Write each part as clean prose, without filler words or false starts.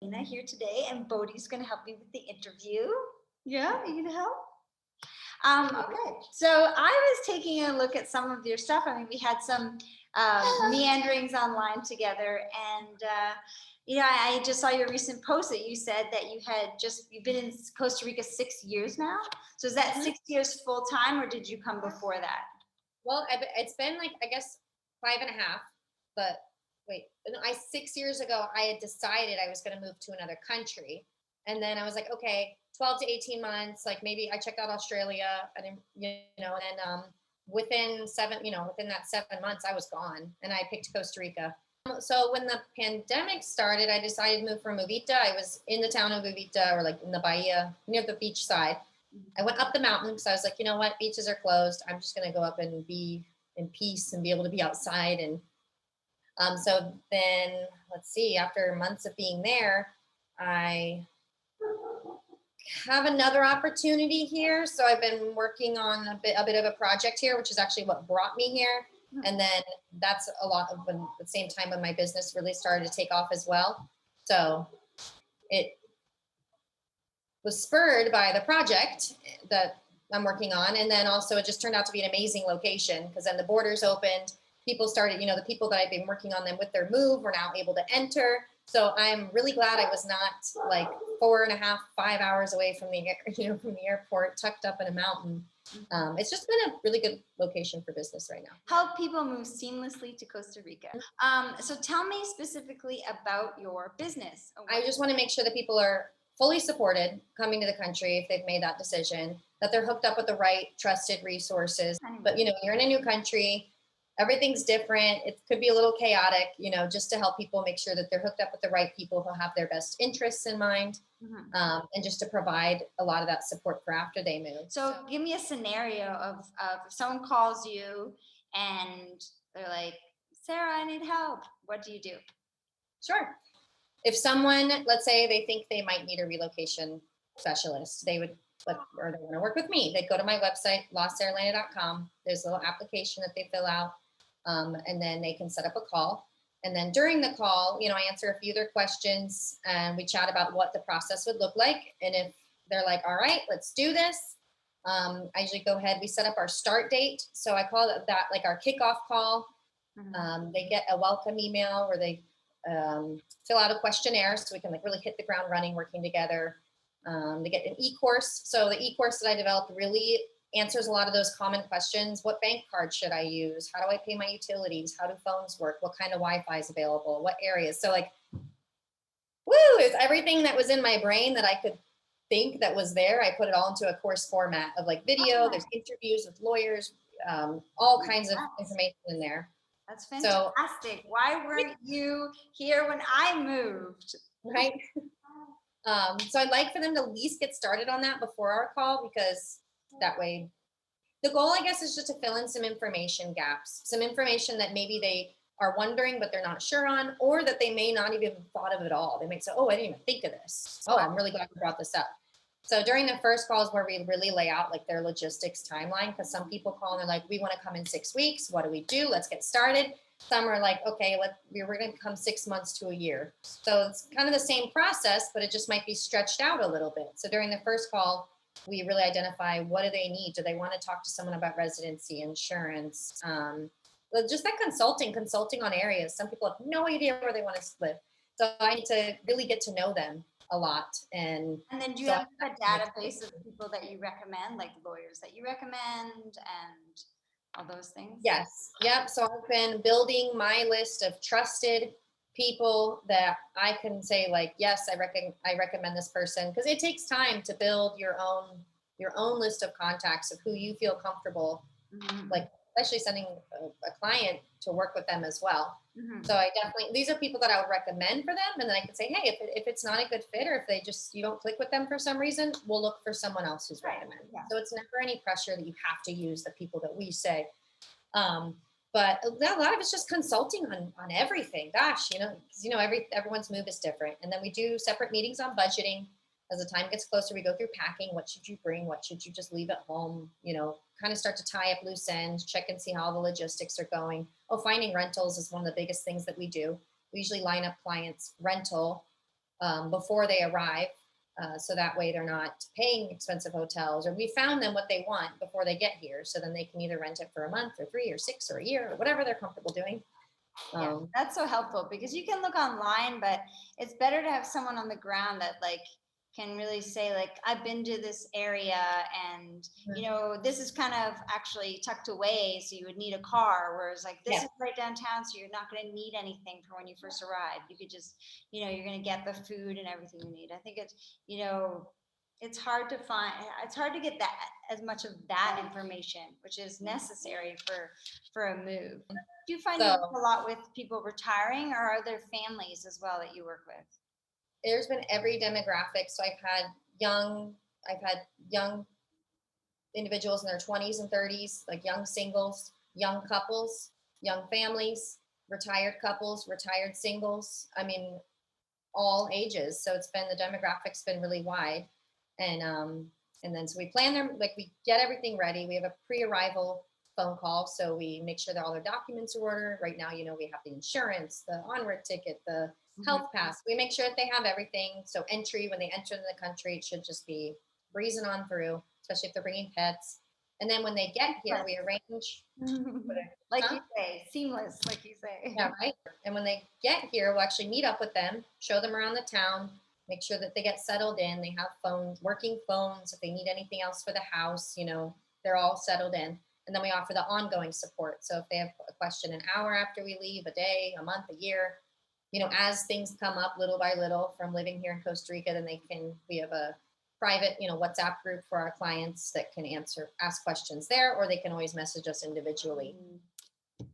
Elena here today, and Bodhi's going to help me with the interview. Yeah, you gonna help? Okay, so I was taking a look at some of your stuff. I mean, we had some meanderings online together, and I just saw your recent post that you said that you've been in Costa Rica 6 years now. So is that 6 years full time, or did you come before that? Well, it's been like, I guess 5.5, but wait, no, 6 years ago, I had decided I was going to move to another country. And then I was like, okay, 12 to 18 months, like maybe I checked out Australia and, and then within that 7 months, I was gone and I picked Costa Rica. So when the pandemic started, I decided to move from Uvita. I was in the town of Uvita, or like in the Bahia, near the beach side. I went up the mountain because I was like, you know what, beaches are closed. I'm just going to go up and be in peace and be able to be outside. And so then, let's see, after months of being there, I have another opportunity here. So I've been working on a bit of a project here, which is actually what brought me here. And then that's a lot of when the same time when my business really started to take off as well. So it was spurred by the project that I'm working on. And then also it just turned out to be an amazing location because then the borders opened. People started, the people that I've been working on them with their move were now able to enter. So I'm really glad I was not like 4.5, 5 hours away from the airport, tucked up in a mountain. It's just been a really good location for business right now. Help people move seamlessly to Costa Rica. So tell me specifically about your business. I just want to make sure that people are fully supported coming to the country if they've made that decision, that they're hooked up with the right trusted resources. But you're in a new country, everything's different. It could be a little chaotic, just to help people make sure that they're hooked up with the right people who have their best interests in mind, and just to provide a lot of that support for after they move. So give me a scenario of if someone calls you and they're like, Sarah, I need help. What do you do? Sure. If someone, let's say they think they might need a relocation specialist, they want to work with me, they'd go to my website, lostsaralena.com. There's a little application that they fill out, and then they can set up a call. And then during the call, I answer a few of their questions and we chat about what the process would look like. And if they're like, all right, let's do this, I usually go ahead, we set up our start date. So I call that like our kickoff call. They get a welcome email where they fill out a questionnaire so we can like really hit the ground running working together. They get an e-course. So the e-course that I developed really answers a lot of those common questions. What bank card should I use? How do I pay my utilities? How do phones work? What kind of Wi-Fi is available? What areas? So like, it's everything that was in my brain that I could think that was there. I put it all into a course format of like video. There's interviews with lawyers, all kinds of information in there. That's fantastic. Why weren't you here when I moved? Right. So I'd like for them to at least get started on that before our call, because that way the goal, I guess, is just to fill in some information gaps, some information that maybe they are wondering, but they're not sure on, or that they may not even thought of at all. They might say, oh, I didn't even think of this. Oh, I'm really glad you brought this up. So during the first calls where we really lay out like their logistics timeline, because some people call and they're like, we want to come in 6 weeks. What do we do? Let's get started. Some are like, okay, we're going to come 6 months to a year. So it's kind of the same process, but it just might be stretched out a little bit. So during the first call, we really identify what do they need? Do they want to talk to someone about residency, insurance? Just that consulting on areas. Some people have no idea where they want to live. So I need to really get to know them a lot. And then do you have a database of people that you recommend, like lawyers that you recommend and all those things? Yes. Yep. So I've been building my list of trusted people that I can say like, yes, I recommend this person, because it takes time to build your own list of contacts of who you feel comfortable, like especially sending a client to work with them as well. So I definitely, these are people that I would recommend for them. And then I can say, hey, if it's not a good fit, or if you don't click with them for some reason, we'll look for someone else who's recommended. Yeah. So it's never any pressure that you have to use the people that we say. But a lot of it's just consulting on everything. Gosh, because everyone's move is different. And then we do separate meetings on budgeting. As the time gets closer, we go through packing. What should you bring? What should you just leave at home? Kind of start to tie up loose ends, check and see how the logistics are going. Finding rentals is one of the biggest things that we do. We usually line up clients' rental before they arrive. So that way they're not paying expensive hotels, or we found them what they want before they get here. So then they can either rent it for a month or 3 or 6 or a year or whatever they're comfortable doing. Yeah, that's so helpful because you can look online, but it's better to have someone on the ground that like can really say like, I've been to this area and you know, this is kind of actually tucked away, so you would need a car, whereas like this is right downtown, so you're not going to need anything for when you first arrive. You could just, you know, you're going to get the food and everything you need. I think it's, you know, it's hard to find, it's hard to get that as much of that information, which is necessary for a move. Do you find you work a lot with people retiring, or are there families as well that you work with? There's been every demographic. So I've had young individuals in their 20s and 30s, like young singles, young couples, young families, retired couples, retired singles. I mean, all ages. So it's been, the demographics been really wide. And then so we plan them, like we get everything ready. We have a pre-arrival phone call. So we make sure that all their documents are ordered. Right now, you know, we have the insurance, the onward ticket, the health pass. We make sure that they have everything. So entry, when they enter into the country, it should just be breezing on through, especially if they're bringing pets. And then when they get here, we arrange. Like you say, seamless, like you say. Yeah, right. And when they get here, we'll actually meet up with them, show them around the town, make sure that they get settled in. They have phones, working phones. If they need anything else for the house, you know, they're all settled in. And then we offer the ongoing support. So if they have a question an hour after we leave, a day, a month, a year, you know, as things come up little by little from living here in Costa Rica, then we have a private, you know, WhatsApp group for our clients that can ask questions there, or they can always message us individually.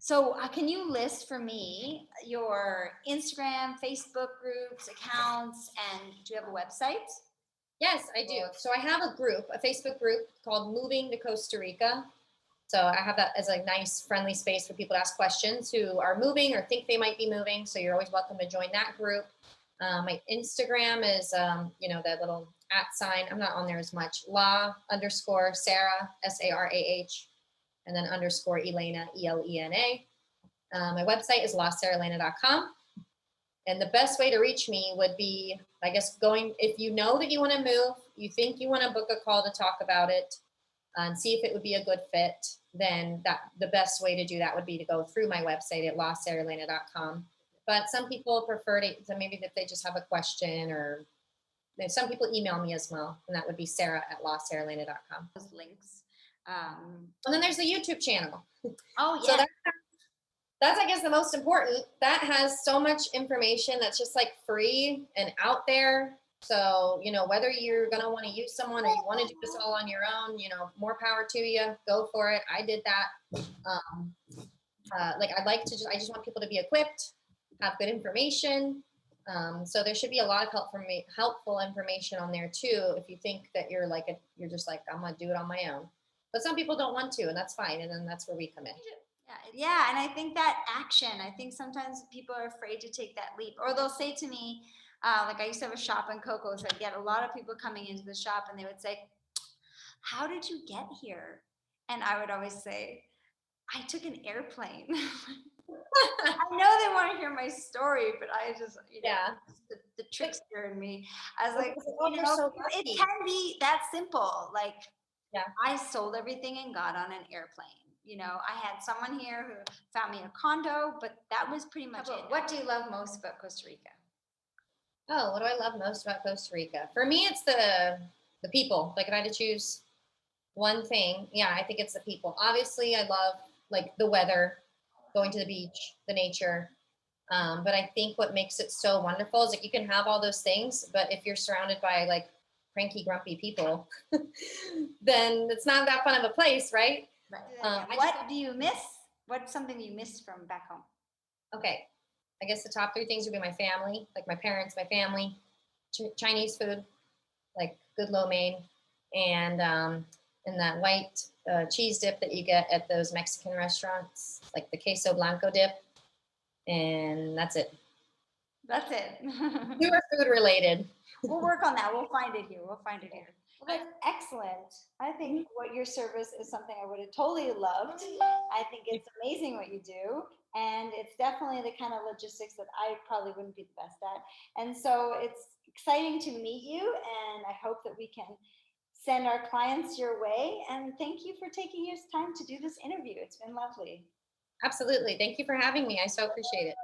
So can you list for me your Instagram, Facebook groups, accounts, and do you have a website? Yes, I do. So I have a group, a Facebook group called Moving to Costa Rica. So I have that as a nice, friendly space for people to ask questions who are moving or think they might be moving. So you're always welcome to join that group. My Instagram is, you know, that little @ sign. I'm not on there as much. _Sarah, SARAH, and then _ Elena, ELENA. My website is lasaralena.com. And the best way to reach me would be, I guess, if you know that you want to move, you think you want to book a call to talk about it and see if it would be a good fit, then the best way to do that would be to go through my website at lasaralena.com. But some people prefer to maybe if they just have a question, or some people email me as well, and that would be sarah@lasaralena.com. Those links. And then there's the YouTube channel. Oh, yeah. So that's, I guess, the most important. That has so much information that's just like free and out there. So, you know, whether you're going to want to use someone or you want to do this all on your own, you know, more power to you. Go for it. I did that. I just want people to be equipped, have good information. So there should be a lot of helpful information on there too. If you think that you're just like, I'm going to do it on my own. But some people don't want to, and that's fine. And then that's where we come in. Yeah, and I think that action, I think sometimes people are afraid to take that leap, or they'll say to me, like I used to have a shop in Coco, so I'd get a lot of people coming into the shop and they would say, how did you get here? And I would always say, I took an airplane. I know they want to hear my story, but I just, you know, the trickster in me. I was like, you know, it can be that simple. Like, I sold everything and got on an airplane. You know, I had someone here who found me a condo, but that was pretty much it. What do you love most about Costa Rica? Oh, what do I love most about Costa Rica? For me, it's the people. Like, if I had to choose one thing, I think it's the people. Obviously, I love like the weather, going to the beach, the nature. But I think what makes it so wonderful is like you can have all those things, but if you're surrounded by like cranky, grumpy people, then it's not that fun of a place, right? What do you miss? What's something you miss from back home? Okay. I guess the top 3 things would be my family, like my parents, my family, Chinese food, like good lo mein, and that white cheese dip that you get at those Mexican restaurants, like the queso blanco dip. And that's it. That's it. We were food related. We'll work on that. We'll find it here. We'll find it here. Well, that's excellent. I think what your service is something I would have totally loved. I think it's amazing what you do. And it's definitely the kind of logistics that I probably wouldn't be the best at. And so it's exciting to meet you. And I hope that we can send our clients your way. And thank you for taking your time to do this interview. It's been lovely. Absolutely. Thank you for having me. I so appreciate it.